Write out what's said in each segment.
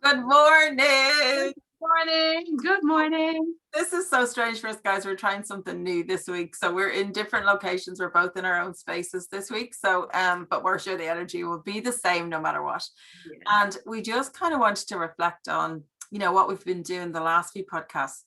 Good morning. Morning. Good morning. This is so strange for us guys. We're trying something new this week. So we're in different locations. We're both in our own spaces this week. But we're sure the energy will be the same no matter what. Yeah. And we just kind of wanted to reflect on, what we've been doing the last few podcasts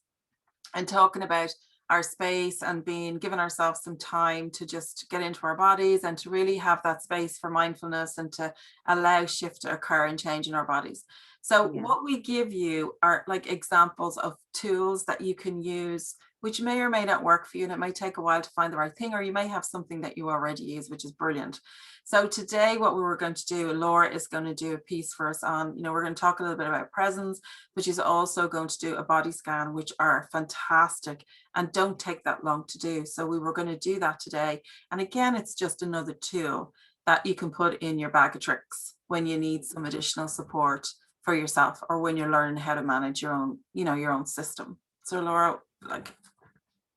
and talking about our space and being given ourselves some time to just get into our bodies and to really have that space for mindfulness and to allow shift to occur and change in our bodies. So Yeah. what we give you are like examples of tools that you can use, which may or may not work for you, and it may take a while to find the right thing, or you may have something that you already use, which is brilliant. So today what we were going to do, Laura is going to do a piece for us on, we're going to talk a little bit about presence, but she's also going to do a body scan, which are fantastic and don't take that long to do. So we were going to do that today. And again, it's just another tool that you can put in your bag of tricks when you need some additional support for yourself, or when you're learning how to manage your own, your own system. So Laura, like,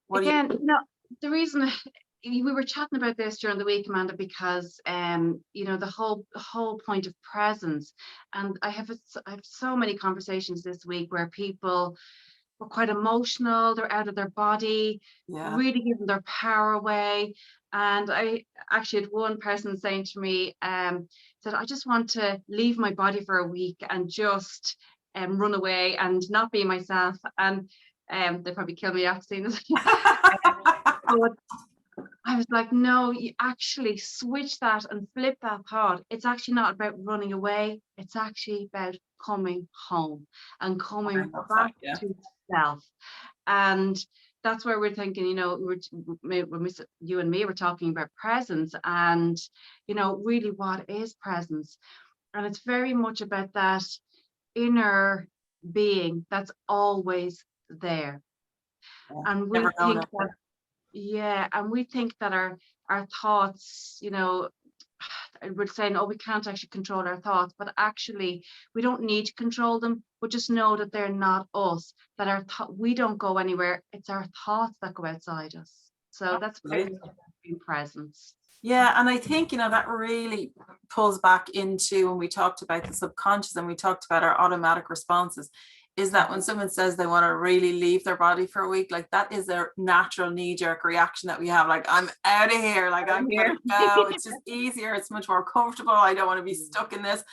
what do you? Again, the reason we were chatting about this during the week, Amanda, because the whole point of presence, and I have so many conversations this week where people were quite emotional, they're out of their body, Yeah. really giving their power away. And I actually had one person saying to me, said, I just want to leave my body for a week and just run away and not be myself. And they probably kill me after seeing this. But I was like, no, you actually switch that and flip that thought. It's actually not about running away. It's actually about coming home and I coming love that. back Yeah. to self. And that's where we're thinking, you and me were talking about presence and, really what is presence? And it's very much about that inner being that's always there. Yeah. And we Never going think that anywhere. yeah, and we think that our thoughts, we're saying, oh, we can't actually control our thoughts, but actually we don't need to control them, but just know that they're not us, that we don't go anywhere. It's our thoughts that go outside us. So that's very much Absolutely. about being present. Yeah, and I think, that really pulls back into when we talked about the subconscious and we talked about our automatic responses, is that when someone says they want to really leave their body for a week, like that is their natural knee-jerk reaction that we have, like, I'm out of here, like I'm Here. gonna go, it's just easier, it's much more comfortable, I don't want to be stuck in this.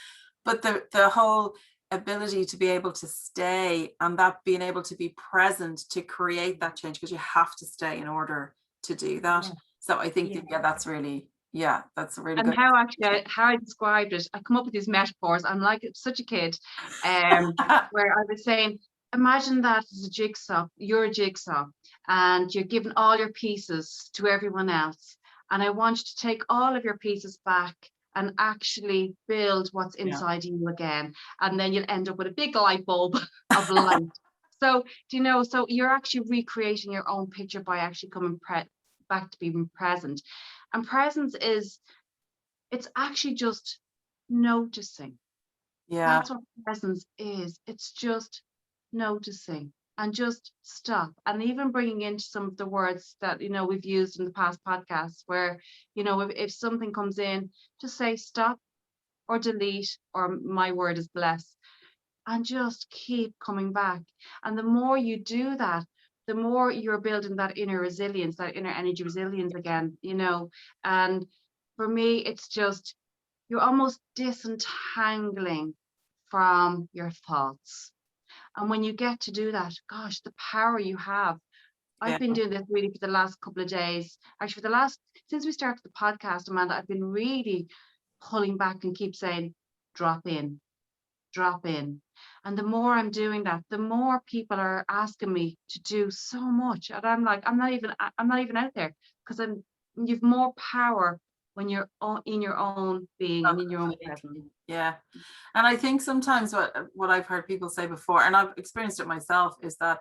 But the whole ability to be able to stay and that being able to be present to create that change, because you have to stay in order to do that. Yeah, So I think yeah. that, that's a really And good. how I described it, I come up with these metaphors. I'm like such a kid, um, where I was saying, imagine that as a jigsaw, you're a jigsaw, and you're giving all your pieces to everyone else. And I want you to take all of your pieces back and actually build what's Yeah. inside you again. And then you'll end up with a big light bulb of light. So, so you're actually recreating your own picture by actually coming back to being present. And presence is it's actually just noticing. Yeah. That's what presence is. It's just noticing and just stop. And even bringing into some of the words that, we've used in the past podcasts where, if something comes in, just say stop or delete, or my word is bless, and just keep coming back. And the more you do that, the more you're building that inner resilience, that inner energy resilience again, And for me, it's just you're almost disentangling from your thoughts. And when you get to do that, gosh, the power you have. I've Yeah. been doing this really for the last couple of days. Actually, since we started the podcast, Amanda, I've been really pulling back and keep saying, drop in, drop in. And the more I'm doing that, the more people are asking me to do so much. And I'm like, I'm not even out there because you've more power when you're in your own being Oh, and in your own presence. completely. Yeah. And I think sometimes what I've heard people say before, and I've experienced it myself, is that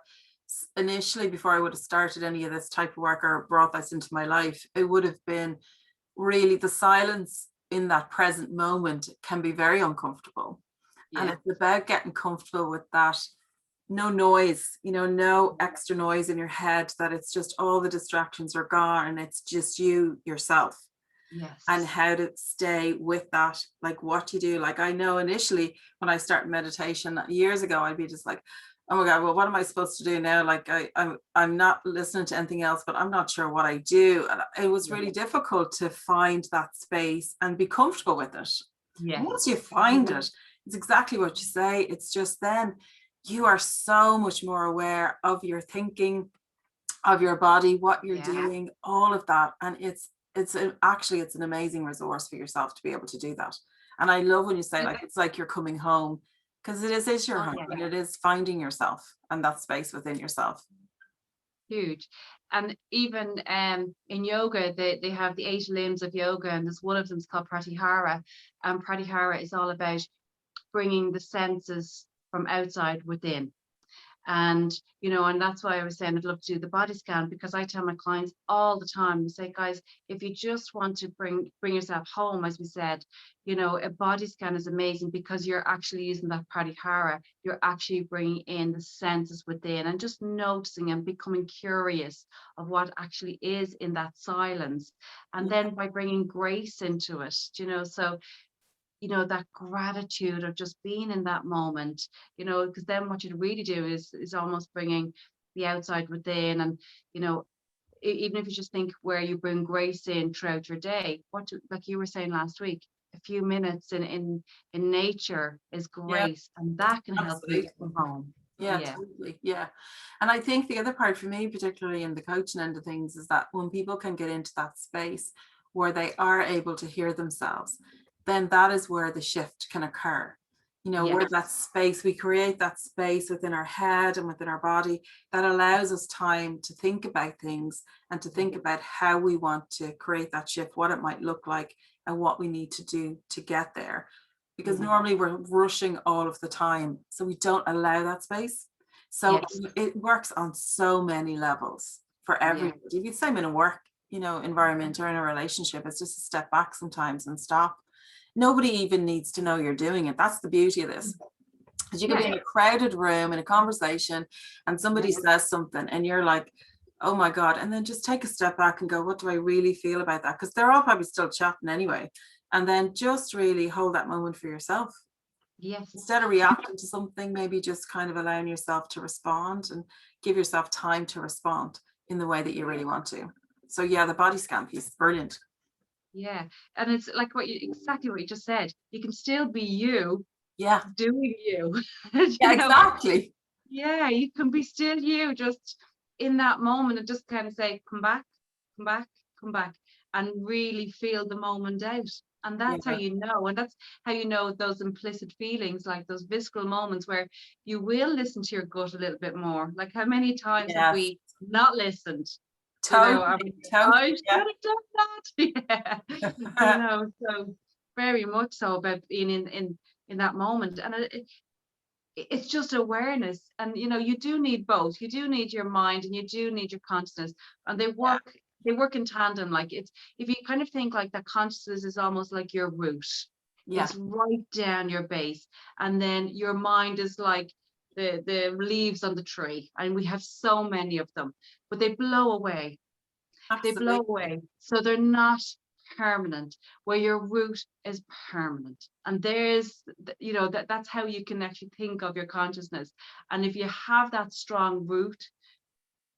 initially, before I would have started any of this type of work or brought this into my life, it would have been really the silence in that present moment can be very uncomfortable. And Yeah. it's about getting comfortable with that. No noise, no extra noise in your head, that it's just all the distractions are gone and it's just you, yourself. Yes. and how to stay with that, like what you do. Like I know initially when I started meditation years ago, I'd be just like, oh my God, well, what am I supposed to do now? Like I'm not listening to anything else, but I'm not sure what I do. And it was Yeah. really difficult to find that space and be comfortable with it. Yes. Once you find it, it's exactly what you say. It's just then you are so much more aware of your thinking, of your body, what you're Yeah. doing, all of that. And actually it's an amazing resource for yourself to be able to do that. And I love when you say like it's like you're coming home, because it is your Oh, home, yeah. and it is finding yourself and that space within yourself. Huge. And even in yoga, they have the 8 limbs of yoga, and there's one of them is called Pratyahara. And Pratyahara is all about bringing the senses from outside within. And, and that's why I was saying I'd love to do the body scan, because I tell my clients all the time, I say, guys, if you just want to bring yourself home, as we said, a body scan is amazing, because you're actually using that Pratyahara. You're actually bringing in the senses within and just noticing and becoming curious of what actually is in that silence. And then by bringing grace into it, so that gratitude of just being in that moment, because then what you really do is almost bringing the outside within. And, even if you just think where you bring grace in throughout your day, like you were saying last week, a few minutes in nature is Yeah, grace, and that can help you to absolutely. come home. Yeah, Yeah. totally. Yeah. And I think the other part for me, particularly in the coaching end of things, is that when people can get into that space where they are able to hear themselves, then that is where the shift can occur. Where that space, we create that space within our head and within our body that allows us time to think about things and to think about how we want to create that shift, what it might look like, and what we need to do to get there. Because normally we're rushing all of the time, so we don't allow that space. So it works on so many levels for everybody. You could say in a work, environment, or in a relationship, it's just a step back sometimes and stop. Nobody even needs to know you're doing it. That's the beauty of this. Because you can be in a crowded room in a conversation and somebody says something and you're like, oh my God. And then just take a step back and go, what do I really feel about that? Because they're all probably still chatting anyway. And then just really hold that moment for yourself. Yes. Instead of reacting to something, maybe just kind of allowing yourself to respond and give yourself time to respond in the way that you really want to. So yeah, the body scan piece is brilliant. Yeah. And it's like exactly what you just said. You can still be you. Yeah. Doing you. Yeah, exactly. Yeah, you can be still you, just in that moment, and just kind of say, come back, come back, come back, and really feel the moment out. And that's how you know. And that's how you know those implicit feelings, like those visceral moments where you will listen to your gut a little bit more. Like, how many times have we not listened? Totally, I should have done that. Yeah. So very much so about being in that moment. And it's just awareness. And you do need both. You do need your mind and you do need your consciousness, and they work in tandem. Like, it's, if you kind of think like that, consciousness is almost like your root. It's right down your base, and then your mind is like the leaves on the tree, and we have so many of them, but they blow away. They blow away, so they're not permanent, where your root is permanent. And there's, that's how you can actually think of your consciousness. And if you have that strong root,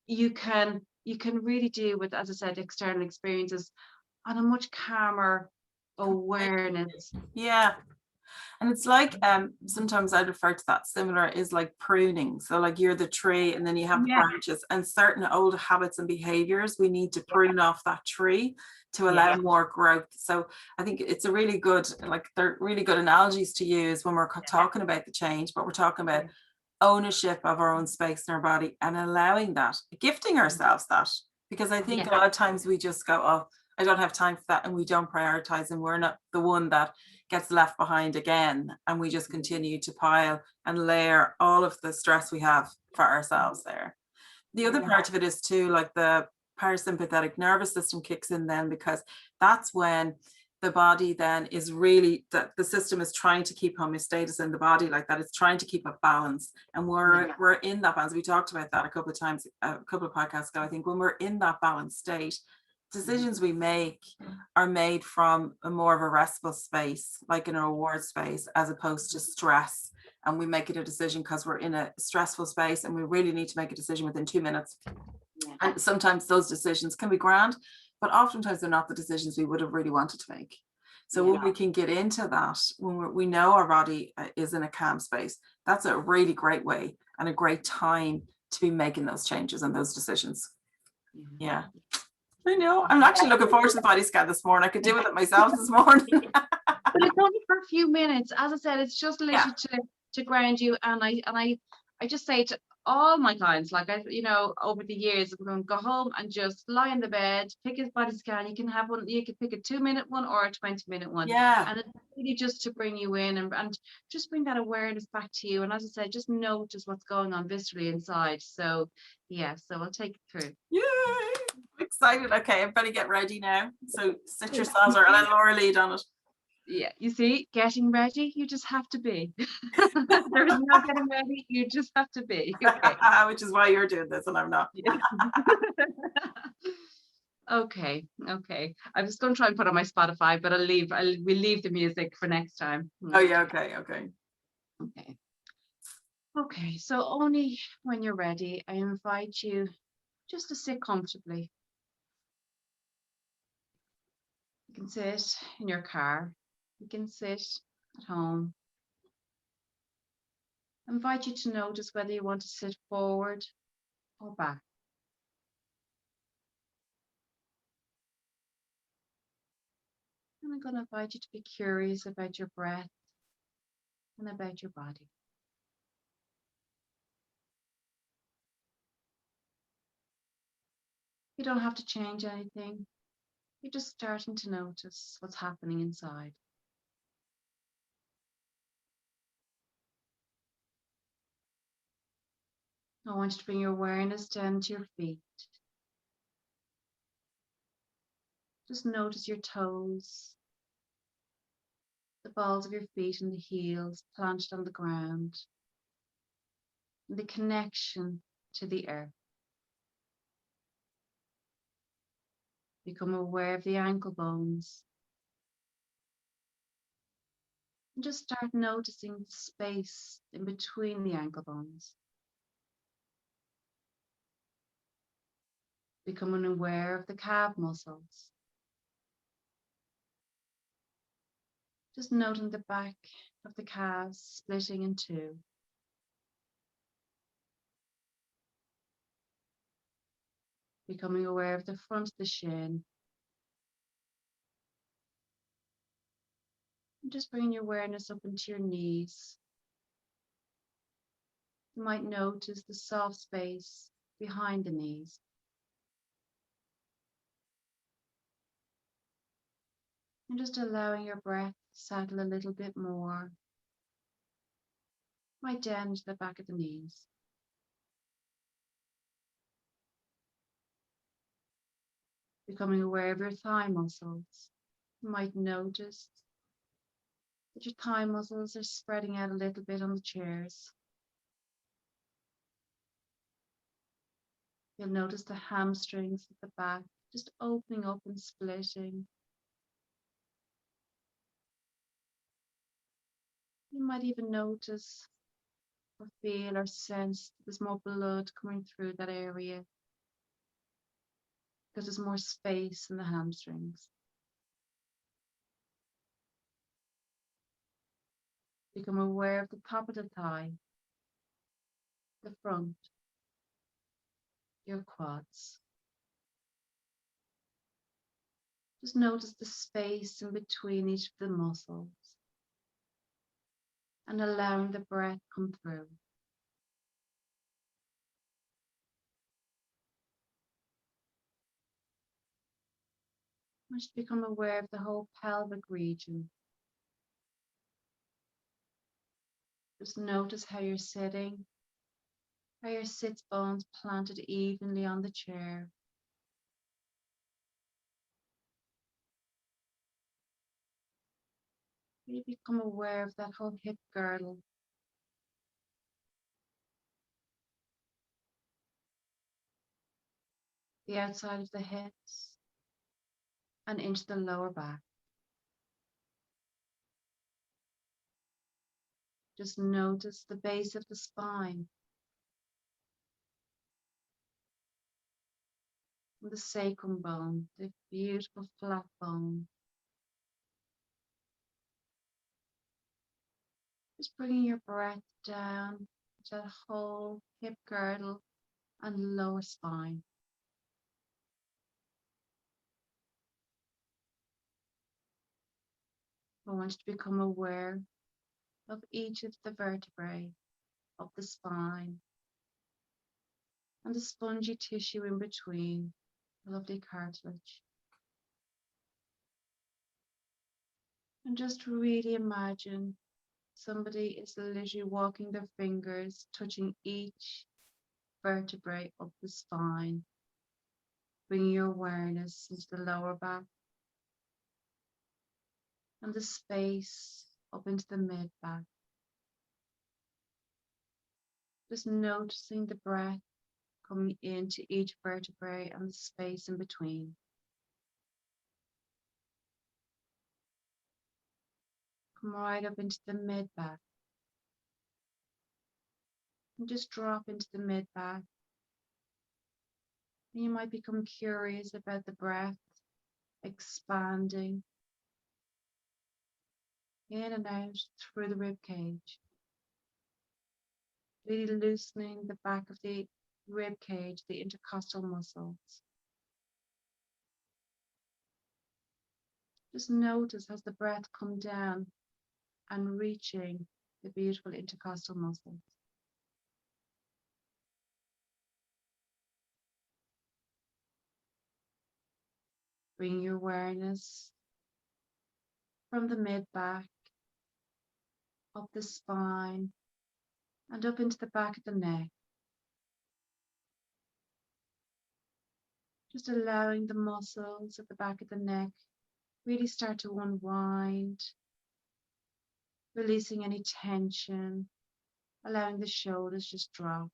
you can really deal with, as I said, external experiences on a much calmer awareness. Yeah. And it's like, sometimes I refer to that similar is like pruning. So like you're the tree and then you have the branches, and certain old habits and behaviors we need to prune off that tree to allow more growth. So I think it's a really good, like they're really good analogies to use when we're talking about the change, but we're talking about ownership of our own space in our body and allowing that, gifting ourselves that. Because I think a lot of times we just go, oh, I don't have time for that, and we don't prioritize, and we're not the one that gets left behind again, and we just continue to pile and layer all of the stress we have for ourselves there. The other part of it is too, like the parasympathetic nervous system kicks in then, because that's when the body then is really, that the system is trying to keep homeostasis in the body, like that, it's trying to keep a balance, and we're in that balance. We talked about that a couple of times, a couple of podcasts ago. I think when we're in that balanced state, decisions we make are made from a more of a restful space, like in a reward space, as opposed to stress. And we make it a decision because we're in a stressful space and we really need to make a decision within 2 minutes. Yeah. And sometimes those decisions can be grand, but oftentimes they're not the decisions we would have really wanted to make. So when we can get into that, when we know our body is in a calm space, that's a really great way and a great time to be making those changes and those decisions. Yeah. I know. I'm actually looking forward to the body scan this morning. I could do with it myself this morning. But it's only for a few minutes. As I said, it's just literally to ground you. And I just say to all my clients, like over the years, we're going to go home and just lie in the bed, pick his body scan. You can have one, you can pick a 2-minute one or a 20-minute one. Yeah. And it's really just to bring you in and just bring that awareness back to you. And as I said, just notice what's going on viscerally inside. So yeah, so I'll take it through. Yay! I'm excited. Okay, everybody get ready now. So sit yourselves or let Laura lead on it. Yeah, you see, getting ready, you just have to be. There is no getting ready, you just have to be. Okay. Which is why you're doing this and I'm not. Yeah. Okay. I'm just going to try and put on my Spotify, but we'll leave the music for next time. Oh yeah, okay. Okay, so only when you're ready, I invite you just to sit comfortably. You can sit in your car. You can sit at home. I invite you to notice whether you want to sit forward or back. And I'm going to invite you to be curious about your breath and about your body. You don't have to change anything. You're just starting to notice what's happening inside. I want you to bring your awareness down to your feet. Just notice your toes, the balls of your feet and the heels planted on the ground, and the connection to the earth. Become aware of the ankle bones. And just start noticing the space in between the ankle bones. Becoming aware of the calf muscles. Just noting the back of the calves splitting in two. Becoming aware of the front of the shin. And just bringing your awareness up into your knees. You might notice the soft space behind the knees. And just allowing your breath to settle a little bit more. Right down to the back of the knees. Becoming aware of your thigh muscles. You might notice that your thigh muscles are spreading out a little bit on the chairs. You'll notice the hamstrings at the back just opening up and splitting. You might even notice or feel or sense there's more blood coming through that area because there's more space in the hamstrings. Become aware of the top of the thigh, the front, your quads. Just notice the space in between each of the muscles and allowing the breath come through. Just become aware of the whole pelvic region. Just notice how you're sitting, how your sits bones planted evenly on the chair. Really become aware of that whole hip girdle. The outside of the hips, and into the lower back. Just notice the base of the spine, and the sacrum bone, the beautiful flat bone. Just bringing your breath down to the whole hip girdle and lower spine. I want you to become aware of each of the vertebrae of the spine and the spongy tissue in between, the lovely cartilage. And just really imagine somebody is literally walking their fingers, touching each vertebrae of the spine, bringing your awareness into the lower back and the space up into the mid back. Just noticing the breath coming into each vertebrae and the space in between. Come right up into the mid back. And just drop into the mid back. And you might become curious about the breath expanding in and out through the rib cage. Really loosening the back of the rib cage, the intercostal muscles. Just notice as the breath come down and reaching the beautiful intercostal muscles. Bring your awareness from the mid back, up the spine, and up into the back of the neck. Just allowing the muscles at the back of the neck really start to unwind, releasing any tension, allowing the shoulders just drop.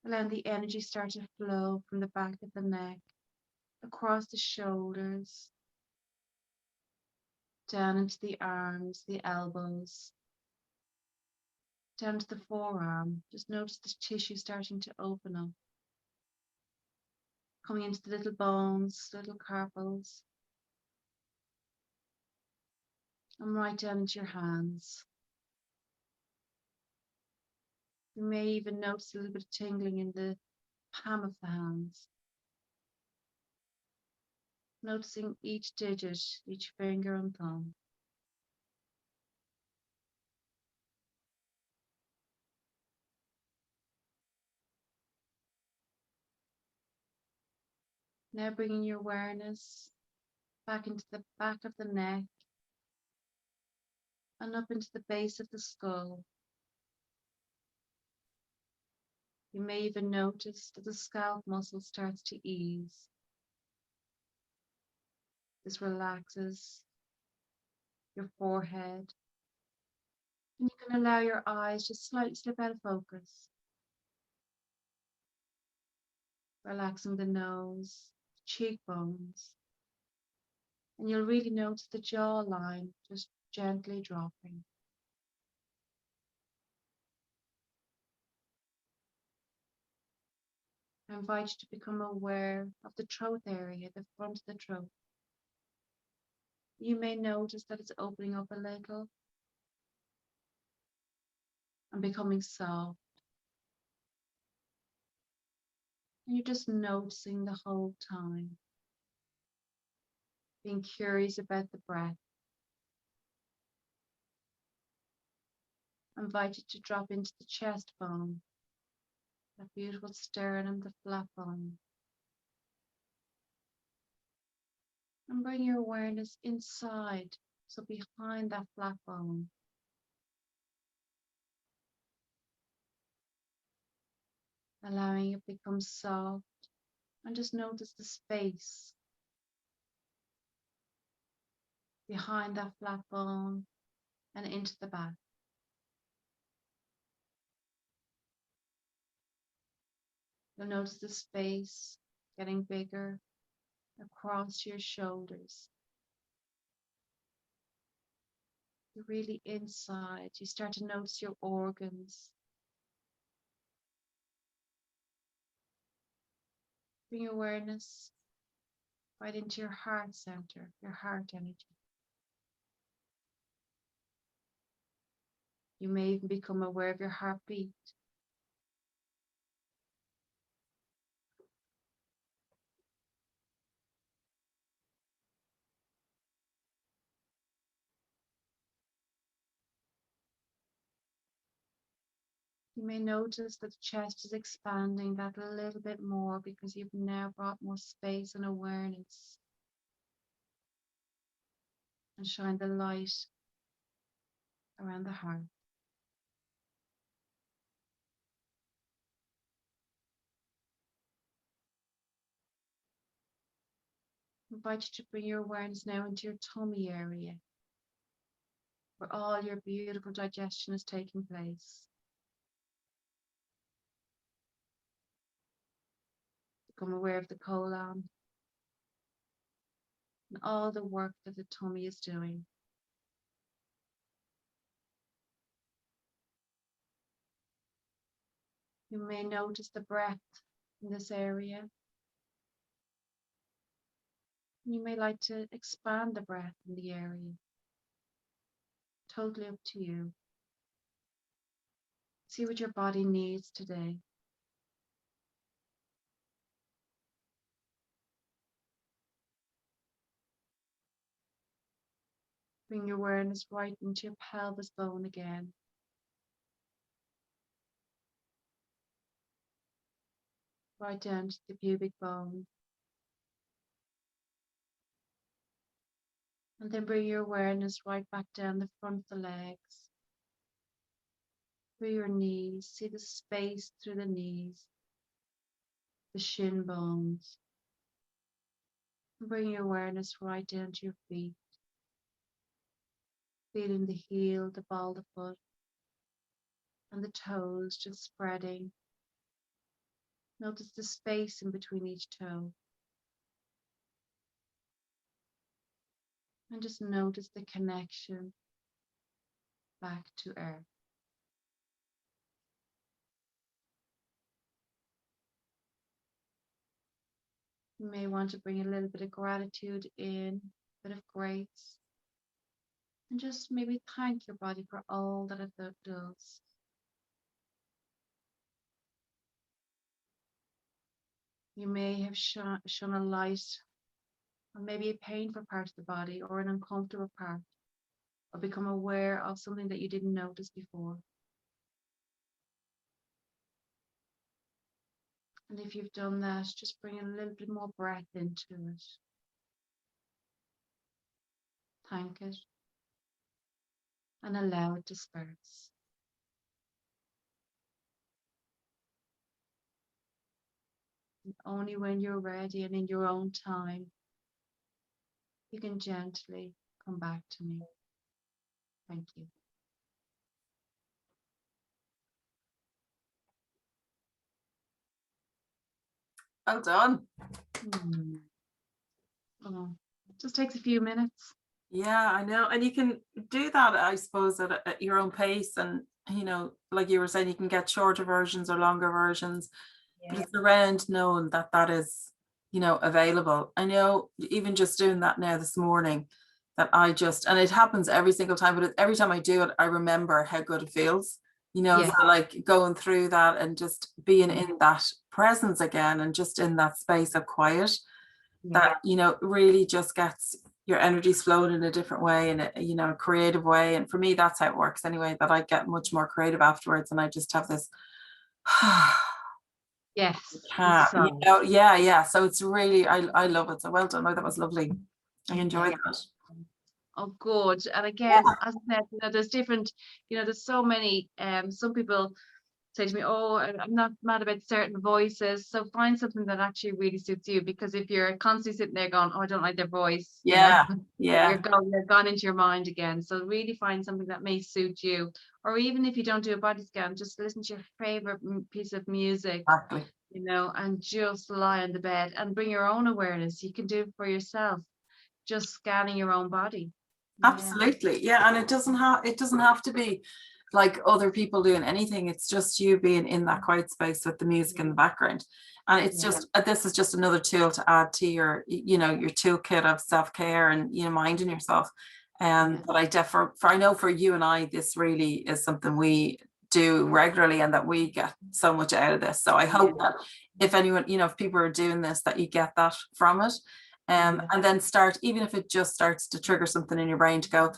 Allowing the energy start to flow from the back of the neck, across the shoulders, down into the arms, the elbows, down to the forearm. Just notice the tissue starting to open up, coming into the little bones, little carpals, and right down into your hands. You may even notice a little bit of tingling in the palm of the hands. Noticing each digit, each finger and thumb. Now bringing your awareness back into the back of the neck and up into the base of the skull. You may even notice that the scalp muscle starts to ease. This relaxes your forehead. And you can allow your eyes just slightly slip out of focus. Relaxing the nose, cheekbones. And you'll really notice the jawline just gently dropping. I invite you to become aware of the throat area, the front of the throat. You may notice that it's opening up a little and becoming soft. And you're just noticing the whole time, being curious about the breath. I invite you to drop into the chest bone, that beautiful sternum, the flat bone. And bring your awareness inside, so behind that flat bone. Allowing it to become soft, and just notice the space behind that flat bone and into the back. You'll notice the space getting bigger across your shoulders. You're really inside. You start to notice your organs. Bring awareness right into your heart center, your heart energy. You may even become aware of your heartbeat. You may notice that the chest is expanding that a little bit more because you've now brought more space and awareness. And shine the light around the heart. I invite you to bring your awareness now into your tummy area, where all your beautiful digestion is taking place. Become aware of the colon and all the work that the tummy is doing. You may notice the breath in this area. You may like to expand the breath in the area. Totally up to you. See what your body needs today. Bring your awareness right into your pelvis bone again. Right down to the pubic bone. And then bring your awareness right back down the front of the legs. Through your knees. See the space through the knees. The shin bones. And bring your awareness right down to your feet. Feeling the heel, the ball of the foot. And the toes just spreading. Notice the space in between each toe. And just notice the connection back to earth. You may want to bring a little bit of gratitude in, a bit of grace. And just maybe thank your body for all that it does. You may have shown a light, or maybe a painful part of the body, or an uncomfortable part, or become aware of something that you didn't notice before. And if you've done that, just bring a little bit more breath into it. Thank it. And allow it to disperse. And only when you're ready and in your own time, you can gently come back to me. Thank you. Well done. Oh, it just takes a few minutes. Yeah, I know. And you can do that, I suppose, at your own pace. And, you know, like you were saying, you can get shorter versions or longer versions. But it's around knowing that that is, you know, available. I know even just doing that now this morning, that I just, and it happens every single time, but every time I do it, I remember how good it feels, you know, Yeah. so like going through that and just being in that presence again and just in that space of quiet that, you know, really just gets your energies flowing in a different way, in a, you know, creative way. And for me, that's how it works anyway, that I get much more creative afterwards and I just have this Yes. you know, yeah. So it's really, I love it. So well done. Oh, that was lovely. I enjoyed that. Oh, good. And again, as I said, you know, there's different, you know, there's so many, some people say to me, oh, I'm not mad about certain voices. So find something that actually really suits you, because if you're constantly sitting there going, oh, I don't like their voice, Yeah, you know, yeah. you're gone into your mind again. So really find something that may suit you. Or even if you don't do a body scan, just listen to your favorite piece of music. Exactly. you know, and just lie on the bed and bring your own awareness. You can do it for yourself, just scanning your own body. Yeah. Absolutely. Yeah. And it doesn't have to be like other people doing anything. It's just you being in that quiet space with the music in the background. And it's Yeah. just this is just another tool to add to your, you know, your toolkit of self-care and, you know, minding yourself. Yeah. But I know for you and I, this really is something we do regularly and that we get so much out of this. So I hope Yeah. that if anyone, you know, if people are doing this, that you get that from it. Yeah. And then start, even if it just starts to trigger something in your brain to go,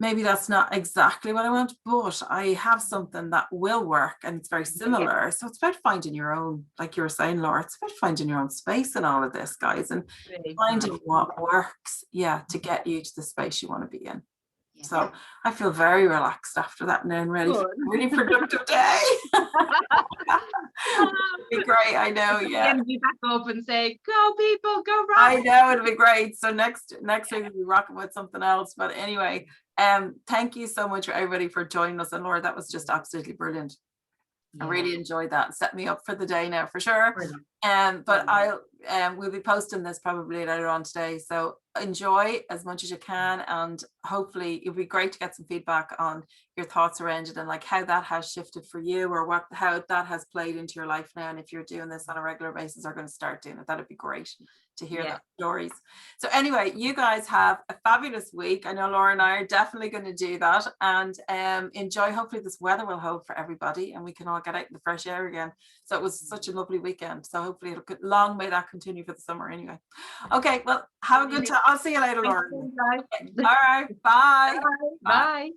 maybe that's not exactly what I want, but I have something that will work and it's very similar. So it's about finding your own, like you were saying, Laura, it's about finding your own space in all of this, guys, and Big finding time. what works, yeah, to get you to the space you want to be in. Yeah. So I feel very relaxed after that now and ready for a Good. really productive day. It'd be great, I know, yeah. Again, be back up and say, go people, go rock. I know, it'd be great. So next week we'll be rocking with something else. But anyway, thank you so much for everybody for joining us. And Laura, that was just absolutely brilliant. I really enjoyed that. Set me up for the day now for sure. Brilliant. But I'll we'll be posting this probably later on today. So enjoy as much as you can, and hopefully it'll be great to get some feedback on your thoughts around it and like how that has shifted for you, or how that has played into your life now. And if you're doing this on a regular basis or going to start doing it, that'd be great to hear the stories. So anyway, you guys have a fabulous week. I know Laura and I are definitely going to do that, and enjoy. Hopefully this weather will hold for everybody and we can all get out in the fresh air again. So it was such a lovely weekend. So hopefully it'll long may that continue for the summer anyway. Okay, well, have a good time. I'll see you later, Laura. All right, bye. Bye.